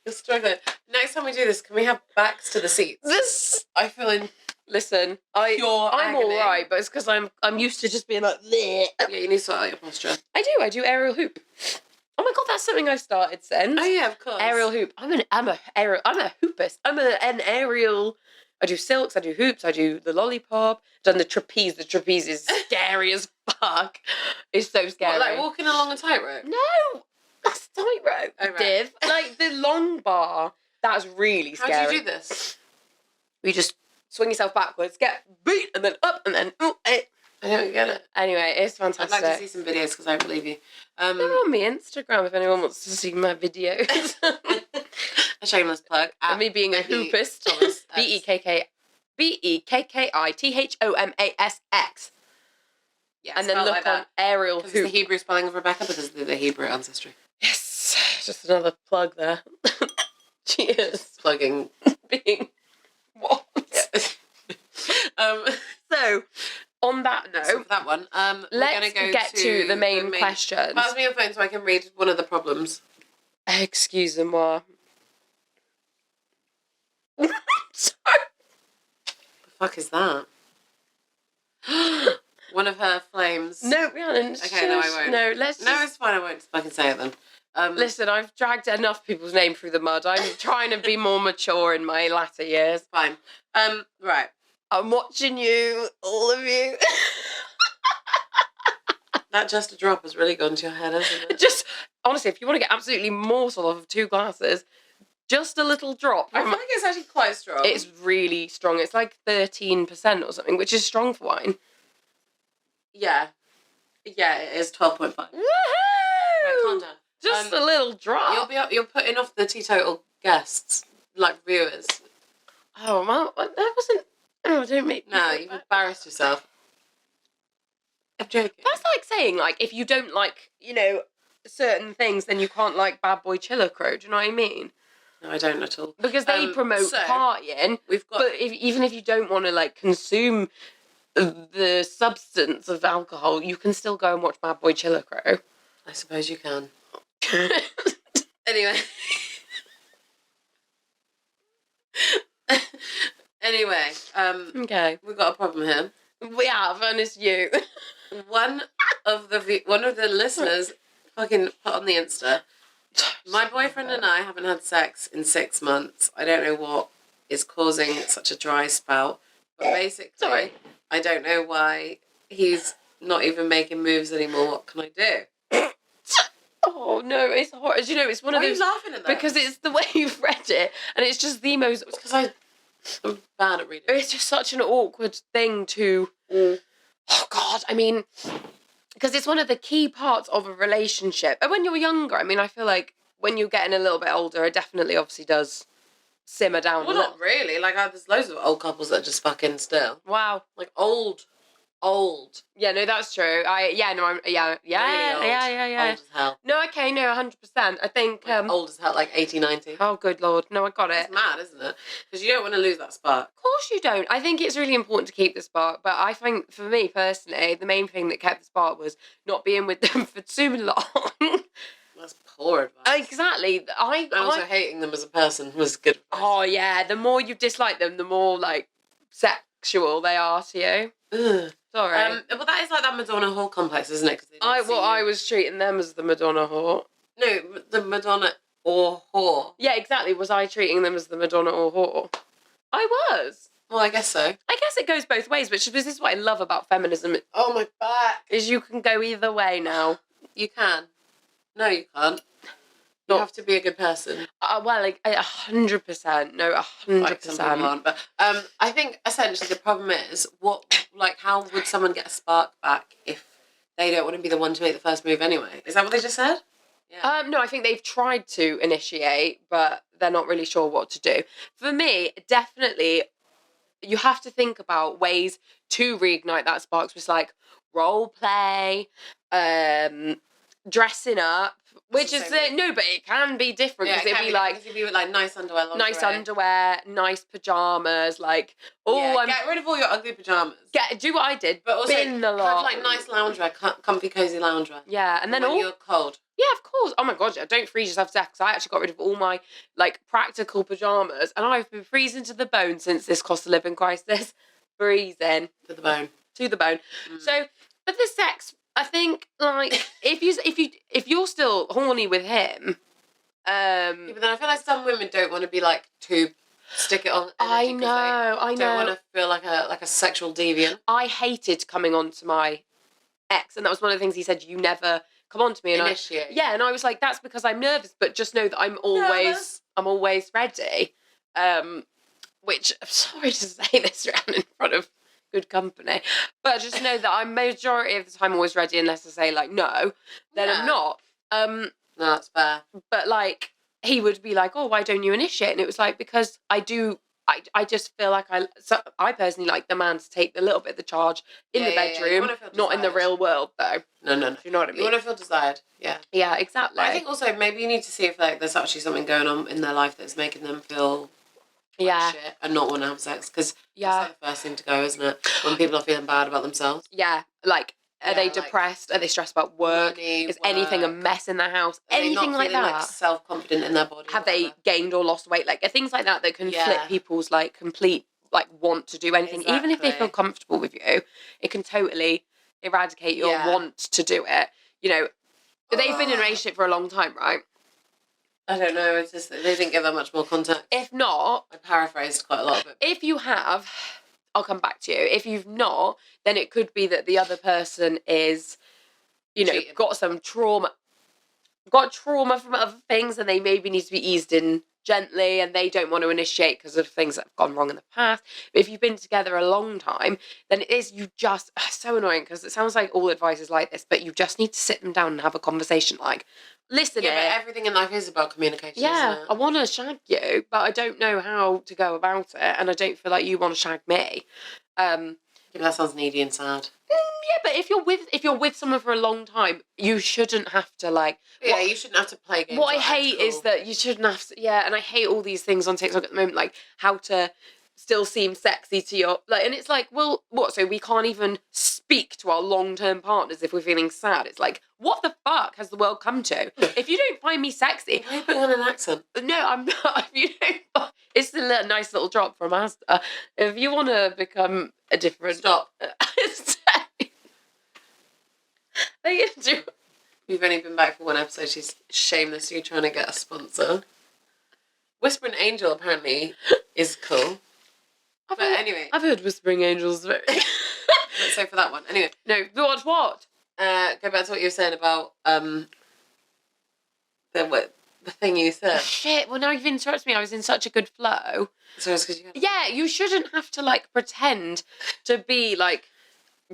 You're struggling. Next time we do this, can we have backs to the seats? I feel in. Listen, I'm all right, but it's because I'm used to just being like. Bleh. Yeah, you need to sort out your posture. I do aerial hoop. Oh my god, that's something I've started since. Oh yeah, of course. Aerial hoop. I'm a hoopist. I'm an aerial. I do silks. I do hoops. I do the lollipop. Done the trapeze. The trapeze is scary as fuck. It's so scary. What, walking along a tightrope? No. That's tightrope, div. The long bar, that's really scary. How do you do this? You just swing yourself backwards, get beat, and then up, and then I don't get it. Anyway, it's fantastic. I'd like to see some videos because I believe you. They're on my Instagram if anyone wants to see my videos. A shameless plug. And me being a hoopist. BEKKITHOMASX. Yeah, and then look on aerial hoop. It's the Hebrew spelling of Rebecca because of the Hebrew ancestry. Yes, just another plug there. Cheers. Plugging. Being what? So, on that note, so for that one, let's get to the main questions. Pass me your phone so I can read one of the problems. Excusez-moi. Sorry. The fuck is that? One of her flames. No, Rhiannon. Okay, no, I won't. No, let's. No, it's fine. I won't fucking say it then. Listen, I've dragged enough people's name through the mud. I'm trying to be more mature in my latter years. Fine. Right. I'm watching you, all of you. That just a drop has really gone to your head, hasn't it? Just honestly, if you want to get absolutely morsel off of 2 glasses, just a little drop. I feel like it's actually quite strong. It's really strong. It's 13% or something, which is strong for wine. Yeah. Yeah, it is 12.5. Woohoo! Right, calm down. Just a little drop. You're putting off the teetotal guests, viewers. Oh, well, that wasn't... Oh, don't make... No, you've embarrassed yourself. I'm joking. That's like saying, if you don't like, certain things, then you can't like Bad Boy Chiller Crow. Do you know what I mean? No, I don't at all. Because they promote partying. But even if you don't want to, consume the substance of alcohol, you can still go and watch Bad Boy Chiller Crow. I suppose you can. Anyway. Okay. We've got a problem here. We have, and it's you. One of the listeners fucking put on the Insta, my boyfriend and I haven't had sex in 6 months. I don't know what is causing such a dry spout, but basically, I don't know why he's not even making moves anymore. What can I do? Oh no, it's horrible. It's one of those. Why are you laughing at that? Because it's the way you've read it, and it's just the most. It's because I'm bad at reading. It's just such an awkward thing to. Oh God, because it's one of the key parts of a relationship. And when you're younger, I feel like when you're getting a little bit older, it definitely obviously does simmer down. Well, not really. There's loads of old couples that just fucking still. Wow. Old old. Yeah, no, that's true. Really old. Old as hell. No, okay, no, 100%. I think old as hell, like 80, 90. Oh, good Lord. No, I got it. It's mad, isn't it? Because you don't want to lose that spark. Of course you don't. I think it's really important to keep the spark, but I think for me personally, the main thing that kept the spark was not being with them for too long. That's poor advice. Exactly. And also hating them as a person was good advice. Oh yeah, the more you dislike them, the more like sexual they are to you. Ugh. Sorry. Well, that is like that Madonna whore complex, isn't it? I was treating them as the Madonna whore. No, the Madonna or whore. Yeah, exactly. Was I treating them as the Madonna or whore? I was. Well, I guess so. I guess it goes both ways, which this is what I love about feminism. Oh, my back. Is you can go either way now. You can. No, you can't. You have to be a good person. Well, like 100%. No, 100%. Like some people aren't, but I think essentially the problem is how would someone get a spark back if they don't want to be the one to make the first move anyway? Is that what they just said? Yeah. No, I think they've tried to initiate, but they're not really sure what to do. For me, definitely, you have to think about ways to reignite that spark. So it's like role play, dressing up, which is no, but it can be different because it'd be like nice underwear, nice pajamas, like get rid of all your ugly pajamas. Do what I did, but also bin the lot. Have like nice loungewear, comfy, cozy loungewear. Yeah, and then when you're cold. Yeah, of course. Oh my god, yeah, don't freeze yourself to death. Because I actually got rid of all my like practical pajamas, and I've been freezing to the bone since this cost of living crisis. Freezing to the bone. So, but the sex, I think, like if you're still horny with him, but then I feel like some women don't want to be like too stick it on. I know. Don't want to feel like a sexual deviant. I hated coming on to my ex, and that was one of the things he said. You never come on to me and initiate. And I was like, that's because I'm nervous, but just know that I'm always ready. Which I'm sorry to say this around in front of good company, but just know that I'm majority of the time always ready unless I say like no, then I'm not. No, that's fair. But like he would be like, oh, why don't you initiate? And it was like, because I do. I just feel like I personally like the man to take a little bit of the charge in the bedroom, not in the real world though. No. Do you know what I mean? You want to feel desired, yeah. Yeah, exactly. But I think also maybe you need to see if like there's actually something going on in their life that's making them feel shit and not want to have sex, because that's like the first thing to go, isn't it? When people are feeling bad about themselves. Yeah, like are they depressed? Are they stressed about work? Is anything a mess in the house? Anything like that? Like self-confident in their body. Have they gained or lost weight? Like things like that can flip people's like complete like want to do anything. Even if they feel comfortable with you, it can totally eradicate your want to do it. You know, they've been in a relationship for a long time, right? I don't know. It's just that they didn't give that much more context. If not, I paraphrased quite a lot of it. If you have, I'll come back to you. If you've not, then it could be that the other person is, got some trauma. Got trauma from other things, and they maybe need to be eased in gently, and they don't want to initiate because of things that have gone wrong in the past. But if you've been together a long time, then it is so annoying because it sounds like all advice is like this, but you just need to sit them down and have a conversation like, listen, but everything in life is about communication, isn't it? I want to shag you, but I don't know how to go about it, and I don't feel like you want to shag me. But that sounds needy and sad. Yeah, but if you're with someone for a long time, you shouldn't have to like. Yeah, you shouldn't have to play games. What I hate is that you shouldn't have to. Yeah, and I hate all these things on TikTok at the moment, like how to still seem sexy to your and it's like, well, what? So we can't even speak to our long-term partners if we're feeling sad. It's like, what the fuck has the world come to? If you don't find me sexy, why are you putting on an accent? No, I'm not. If you don't, it's a nice little drop from Asda. If you want to become a different stop. We've only been back for one episode. She's shamelessly trying to get a sponsor. Whispering Angel apparently is cool. Anyway, I've heard Whispering Angels very. Let's say for that one. Anyway, no, what? Go back to what you were saying about the thing you said. Shit! Well, now you've interrupted me. I was in such a good flow. So it's because you had. Yeah, you shouldn't have to like pretend to be like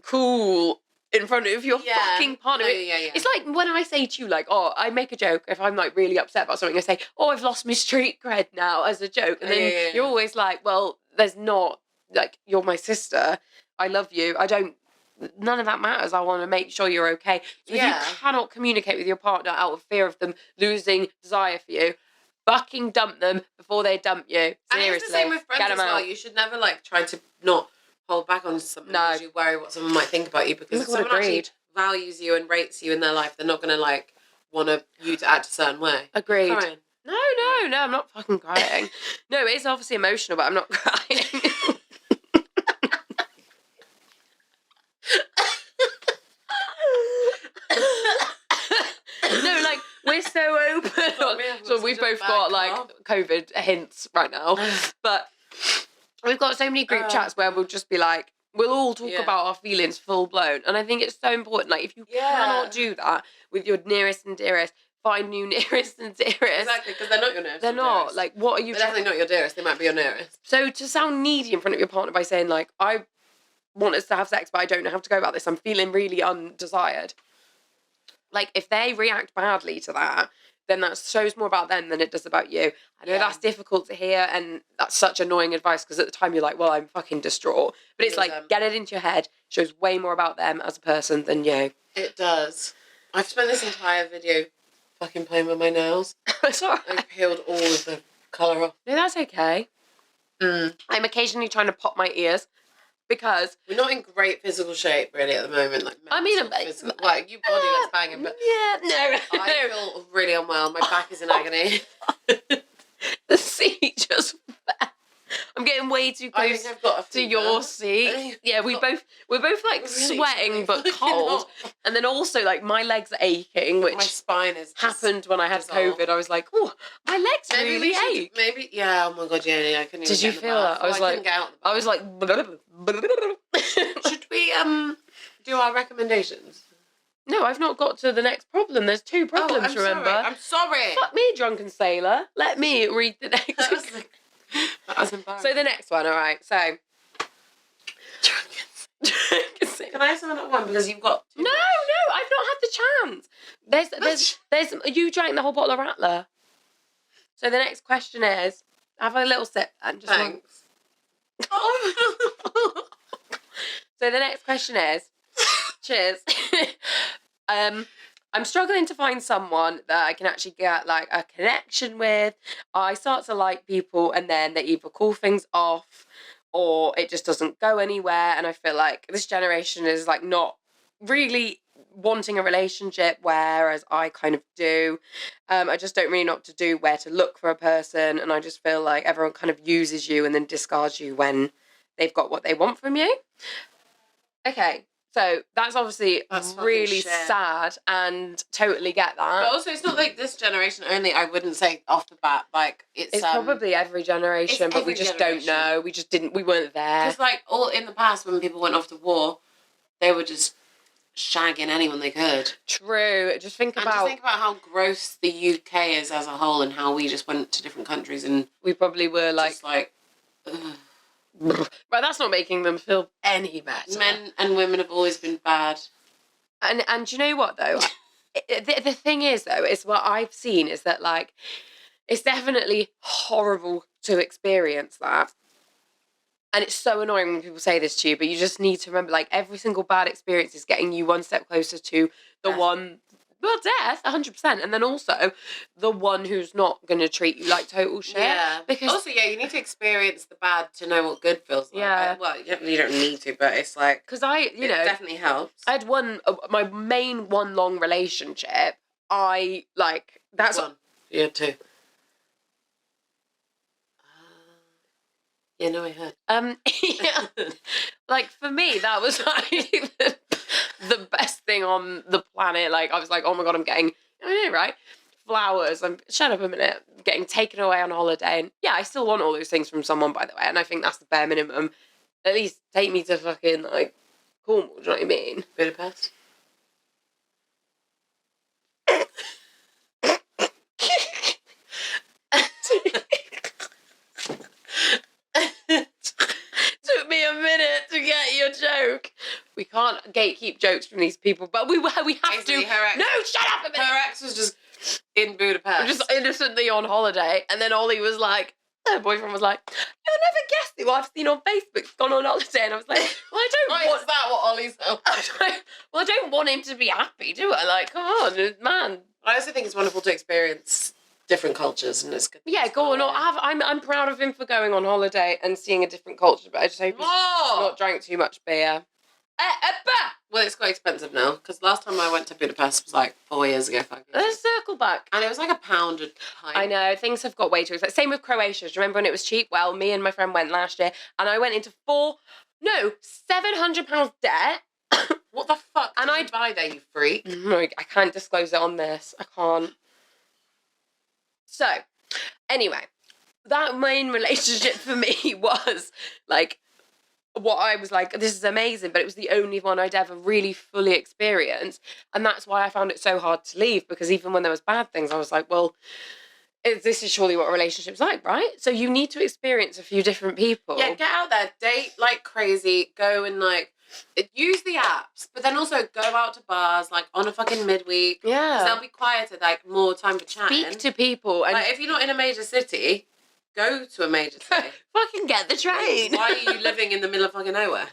cool in front of your fucking partner. It's like when I say to you, like, oh, I make a joke if I'm like really upset about something. I say, oh, I've lost my street cred now as a joke, and then you're always like, well, there's not, like, you're my sister. I love you. I don't none of that matters. I want to make sure you're okay. So if you cannot communicate with your partner out of fear of them losing desire for you, fucking dump them before they dump you. Seriously. And it's the same with friends as well. You should never like try to not hold back on something because you worry what someone might think about you. Because if someone actually values you and rates you in their life, they're not going to like want you to act a certain way. Agreed. Crying. No, I'm not fucking crying. No, it's obviously emotional, but I'm not crying. No, like, we're so open. So we've both got, like, COVID hints right now. But we've got so many group chats where we'll just be like, we'll all talk about our feelings full blown. And I think it's so important. Like, if you cannot do that with your nearest and dearest, find new nearest and dearest. Exactly, because they're not your nearest. They're not. Dearest. Like, what are you... They're definitely not your dearest. They might be your nearest. So to sound needy in front of your partner by saying, like, I want us to have sex, but I don't know how to go about this. I'm feeling really undesired. Like, if they react badly to that, then that shows more about them than it does about you. I know that's difficult to hear, and that's such annoying advice, because at the time you're like, well, I'm fucking distraught. But it's like, get it into your head. Shows way more about them as a person than you. It does. I've spent this entire video fucking playing with my nails. It's alright. I've peeled all of the colour off. No, that's okay. I'm occasionally trying to pop my ears. Because we're not in great physical shape really at the moment. Like, I mean, physical, like, your body looks banging, but I feel really unwell. My back is in agony. The seat just fell. I'm getting way too close to your seat. Yeah, we're both like really sweating but cold, and then also like my legs are aching, which my spine is happened when I had COVID. I was like, oh, my legs really ache. Maybe oh my god, I couldn't. Did you feel that? I was like, should we do our recommendations? No, I've not got to the next problem. There's 2 problems. Remember? I'm sorry. Fuck me, drunken sailor. Let me read the next. That was embarrassing. So the next one, all right. So, can I have some of that one because you've got? No, I've not had the chance. There's. You drank the whole bottle of Rattler. So the next question is, have a little sip and just. Thanks. So the next question is, cheers. I'm struggling to find someone that I can actually get like a connection with. I start to like people and then they either call things off or it just doesn't go anywhere. And I feel like this generation is like not really wanting a relationship, whereas I kind of do. I just don't really know what to do, where to look for a person. And I just feel like everyone kind of uses you and then discards you when they've got what they want from you. Okay. So that's obviously really sad and totally get that. But also it's not like this generation only, I wouldn't say off the bat. Like it's probably every generation, but we just don't know. We weren't there. Because like all in the past when people went off to war, they were just shagging anyone they could. True. Just think about how gross the UK is as a whole and how we just went to different countries and we probably were like ugh. Right, that's not making them feel any better. Men and women have always been bad. And do you know what, though? the thing is, though, is what I've seen is that, like, it's definitely horrible to experience that. And it's so annoying when people say this to you, but you just need to remember, like, every single bad experience is getting you one step closer to the one... Well, death, 100%. And then also the one who's not going to treat you like total shit. Yeah. Because also, you need to experience the bad to know what good feels like. Yeah. Well, you don't need to, but it's like... Because it definitely helps. I had my main one long relationship. That's... One. You had 2. Yeah, no, I heard. Yeah. Like, for me, that was like... the best thing on the planet. Like, I was like, oh my god, I'm getting, right? Flowers. Shut up a minute. Getting taken away on holiday. And yeah, I still want all those things from someone, by the way. And I think that's the bare minimum. At least take me to fucking, like, Cornwall. Do you know what I mean? Budapest. Took me a minute to get your joke. We can't gatekeep jokes from these people, but we have basically, to. No, shut up a minute. Her ex was just in Budapest. Just innocently on holiday, and then Ollie was like, Her boyfriend was like, "You'll never guess who I've seen on Facebook gone on holiday." And I was like, "Well, I don't Why want is that what Ollie's I don't want him to be happy, do I? Like, come on, man." I also think it's wonderful to experience different cultures, and it's good. Yeah, go on. I'm proud of him for going on holiday and seeing a different culture, but I just hope he's not drank too much beer. Well, it's quite expensive now, because last time I went to Budapest was like 4 years ago, 5 years ago. Let's circle back. And it was like £1 a pint. I know, things have got way too expensive. Same with Croatia. Do you remember when it was cheap? Well, me and my friend went last year, and I went into £700 debt. What the fuck did you buy there, you freak? No, I can't disclose it on this. I can't. So, anyway, that main relationship for me was, like, what I was like, this is amazing, but it was the only one I'd ever really fully experienced. And that's why I found it so hard to leave, because even when there was bad things, I was like, well, this is surely what a relationship's like, right? So you need to experience a few different people. Yeah, get out there, date like crazy, go and like, use the apps, but then also go out to bars, like on a fucking midweek. Yeah. Because they'll be quieter, like more time for chatting. Speak to people. And like, if you're not in a major city, go to a major city. Fucking get the train. Why are you living in the middle of fucking nowhere?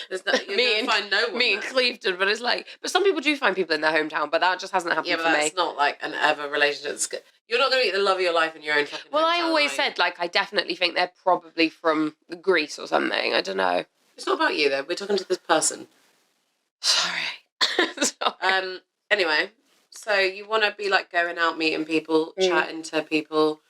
You're going to find no one. Me in Clevedon, but it's like, but some people do find people in their hometown, but that just hasn't happened for me. Yeah, but that's not like an ever relationship. You're not going to meet the love of your life in your own fucking Well, hometown, I always said, like, I definitely think they're probably from Greece or something. I don't know. It's not about you, though. We're talking to this person. Sorry. Sorry. Anyway, so you want to be, like, going out, meeting people, chatting to people,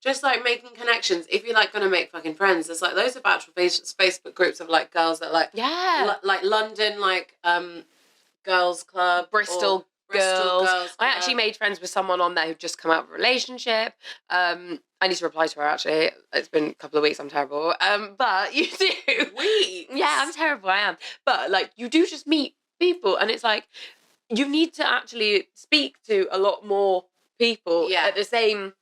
just, like, making connections. If you're, like, going to make fucking friends, there's, like, loads of actual Facebook groups of, like, girls that, like... Yeah. Like, London, like, girls club. Bristol girls. Club. I actually made friends with someone on there who'd just come out of a relationship. I need to reply to her, actually. It's been a couple of weeks. I'm terrible. But you do. Weeks? Yeah, I'm terrible. I am. But, like, you do just meet people, and it's like, you need to actually speak to a lot more people at the same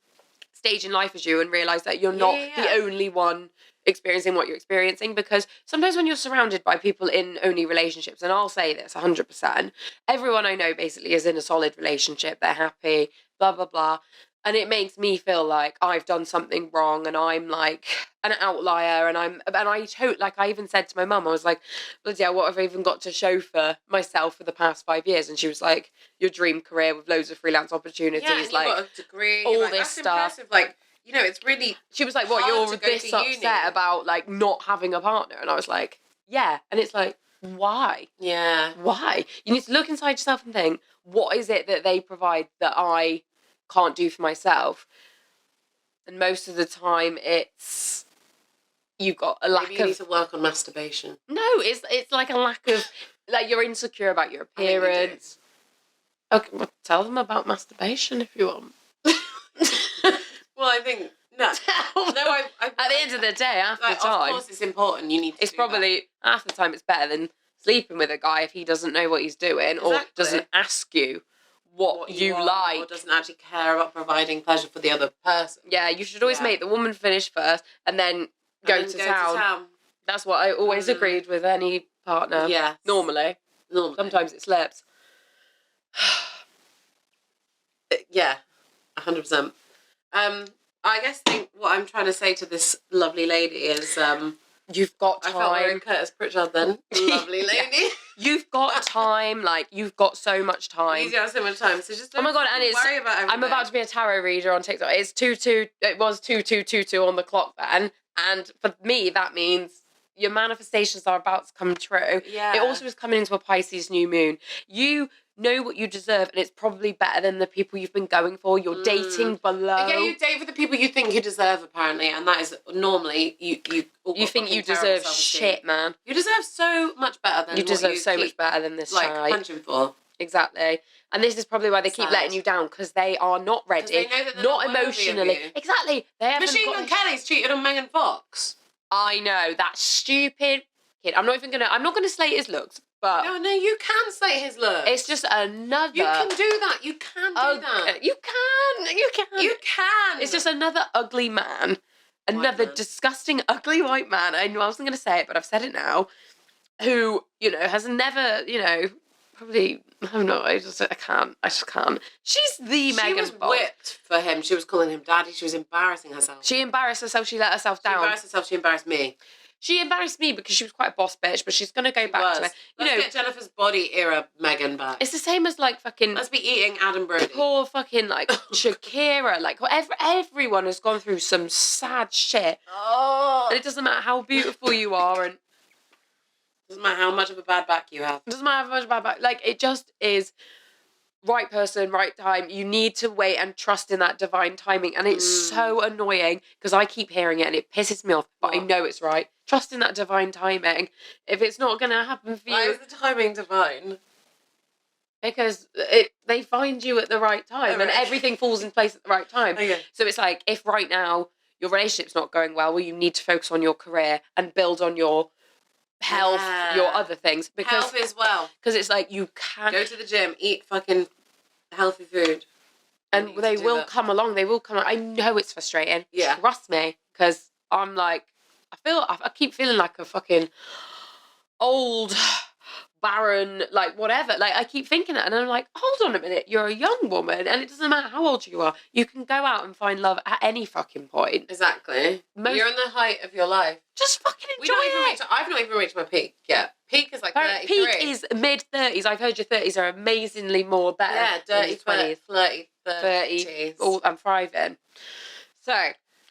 stage in life as you, and realise that you're not the only one experiencing what you're experiencing, because sometimes when you're surrounded by people in only relationships, and I'll say this 100%, everyone I know basically is in a solid relationship, they're happy, blah blah blah, and it makes me feel like I've done something wrong, and I'm like an outlier, and I even said to my mum, I was like, bloody hell, what have I even got to show for myself for the past 5 years? And she was like, your dream career with loads of freelance opportunities, and like, you've got a degree, all like, this that's stuff. Impressive. Like, you know, it's really... She was like, what, you're this upset about, like, not having a partner? And I was like, yeah. And it's like, why? Yeah. Why? You need to look inside yourself and think, what is it that they provide that I can't do for myself? And most of the time it's, you've got a lack Maybe you need to work on masturbation. No, it's like a lack of, like, you're insecure about your appearance. Okay, well, tell them about masturbation if you want. Well, I think no. I At the end of the day, half the time, of course, it's important. You need to. It's probably half the time it's better than sleeping with a guy if he doesn't know what he's doing or doesn't ask you what you like, or doesn't actually care about providing pleasure for the other person. Yeah, you should always make the woman finish first and then go to town. That's what I always agreed with any partner. Yeah, normally. Sometimes it slips. Yeah, 100%. I guess what I'm trying to say to this lovely lady is, you've got time. I felt very Curtis Pritchard then. Lovely lady. You've got time. Like, you've got so much time. You have so much time. So just don't oh my God, and worry about everything. I'm about to be a tarot reader on TikTok. It's 2-2. It was 2-2-2-2 on the clock then. And for me, that means your manifestations are about to come true. Yeah. It also is coming into a Pisces new moon. You know what you deserve, and it's probably better than the people you've been going for. You're dating below. Yeah, you date for the people you think you deserve, apparently, and that is normally you think you deserve shit, man. You deserve so much better than you deserve what so much better than this, like shite. Punching for. Exactly. And this is probably why they keep letting you down, because they are not ready. They know that they're not not emotionally. Exactly. They haven't Machine Gun Kelly's cheated on Megan Fox. I know, that stupid kid. I'm not gonna slate his looks, but no, you can slate his looks. It's just another. You can do that. You can do that. You can. It's just another ugly man, another disgusting ugly white man. I wasn't gonna say it, but I've said it now. Who has never probably, I'm not, I just can't. She's the Megan She was Fox. whipped for him. She was calling him daddy. She was embarrassing herself. She embarrassed herself. She let herself down. She embarrassed herself. She embarrassed me. She embarrassed me because she was quite a boss bitch, but she's going to go back to it. Let's get Jennifer's body era Megan back. It's the same as like fucking... Let's be eating Adam Brody. Poor fucking like Shakira. Like everyone has gone through some sad shit. Oh. And it doesn't matter how beautiful you are, and doesn't matter how much of a bad back you have. It doesn't matter how much of a bad back. Like, it just is right person, right time. You need to wait and trust in that divine timing. And it's so annoying because I keep hearing it and it pisses me off, but I know it's right. Trust in that divine timing. If it's not going to happen for you... Why is the timing divine? Because they find you at the right time and everything falls in place at the right time. Okay. So it's like, if right now your relationship's not going well, you need to focus on your career and build on your health, your other things. Because, health as well. Because it's like, you can't... Go to the gym, eat fucking healthy food. And they will come along. They will come along. I know it's frustrating. Yeah. Trust me. Because I'm like, I keep feeling like a fucking old... barren, like whatever, like I keep thinking that and I'm like, hold on a minute, you're a young woman and it doesn't matter how old you are, you can go out and find love at any fucking point. Exactly. You're in the height of your life. Just fucking enjoy it. I've not even reached my peak yet. Peak is like 33. Peak is mid-30s. I've heard your 30s are amazingly more better. Yeah, dirty 20s. flirty 30s. I'm thriving. So,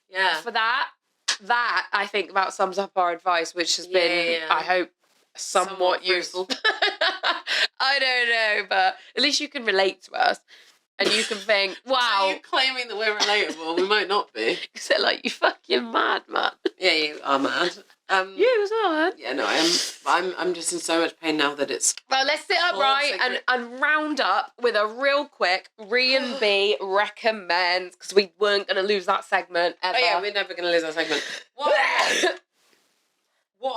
yeah. For that I think about sums up our advice, which has been, I hope, somewhat useful. I don't know, but at least you can relate to us and you can think, wow. Are you claiming that we're relatable? We might not be. Because they're like, you fucking mad, man. Yeah, you are mad. You as well, man. Yeah, no, I'm just in so much pain now that it's... Well, let's sit up right and round up with a real quick B&B recommends, because we weren't going to lose that segment ever. Oh yeah, we're never going to lose that segment. What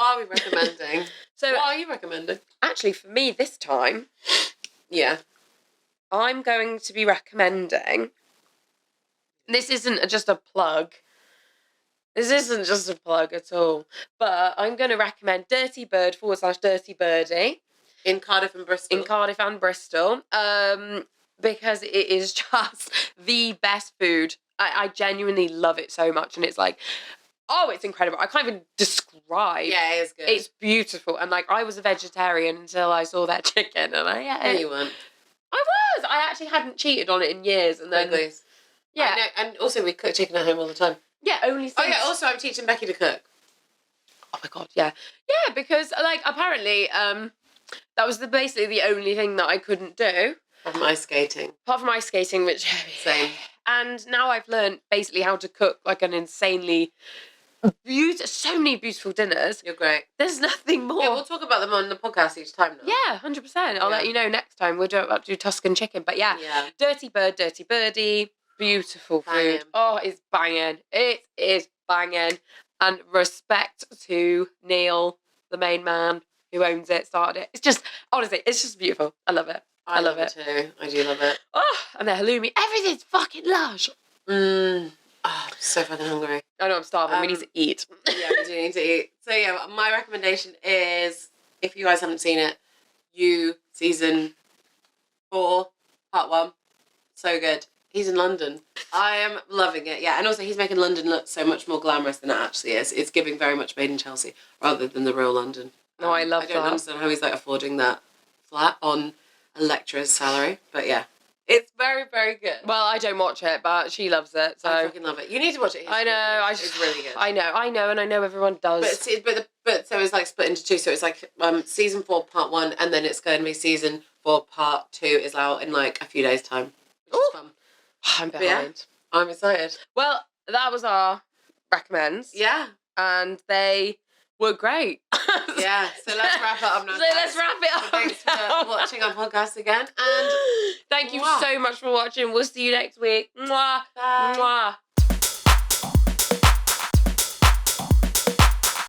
are we recommending? What are you recommending? Actually, for me this time, yeah, I'm going to be recommending... This isn't just a plug. This isn't just a plug at all. But I'm going to recommend Dirty Bird / Dirty Birdie. In Cardiff and Bristol. Because it is just the best food. I genuinely love it so much. And it's like... Oh, it's incredible. I can't even describe. Yeah, it is good. It's beautiful. And, like, I was a vegetarian until I saw that chicken. And I ate it. Yeah, you weren't. I was. I actually hadn't cheated on it in years. And then... Yeah. I know. And also, we cook chicken at home all the time. Yeah, only since... Oh, yeah, also, I'm teaching Becky to cook. Oh, my God, yeah. Yeah, because, like, apparently, that was basically the only thing that I couldn't do. Apart from ice skating, which... Same. And now I've learned basically how to cook, like, an insanely... so many beautiful dinners. You're great. There's nothing more. Yeah, we'll talk about them on the podcast each time now. Yeah, 100%. I'll let you know next time. We'll do Tuscan chicken. But yeah, Dirty Bird, Dirty Birdie, beautiful food. Oh, it's banging. It is banging. And respect to Neil, the main man who owns it, started it. It's just, honestly, it's just beautiful. I love it. I love it too. I do love it. Oh, and the halloumi. Everything's fucking lush. Oh, I'm so fucking hungry. I know, I'm starving. We need to eat. Yeah, we do need to eat. So yeah, my recommendation is, if you guys haven't seen it, season 4, part 1. So good. He's in London. I am loving it, yeah. And also he's making London look so much more glamorous than it actually is. It's giving very much Made in Chelsea rather than the real London. No, I love that. I don't understand how he's like affording that flat on a lecturer's salary, but yeah. It's very, very good. Well, I don't watch it, but she loves it, so... I fucking love it. You need to watch it. I know. It's really good. I know, and I know everyone does. But so it's like split into 2, so it's like season 4, part 1, and then it's going to be season 4, part 2 is out in like a few days' time. Which is fun. I'm behind. Yeah, I'm excited. Well, that was our recommends. Yeah. And they were great. Yeah, so let's wrap it up now. Thanks for watching our podcast again. And thank you so much for watching. We'll see you next week. Mwah. Bye. Mwah.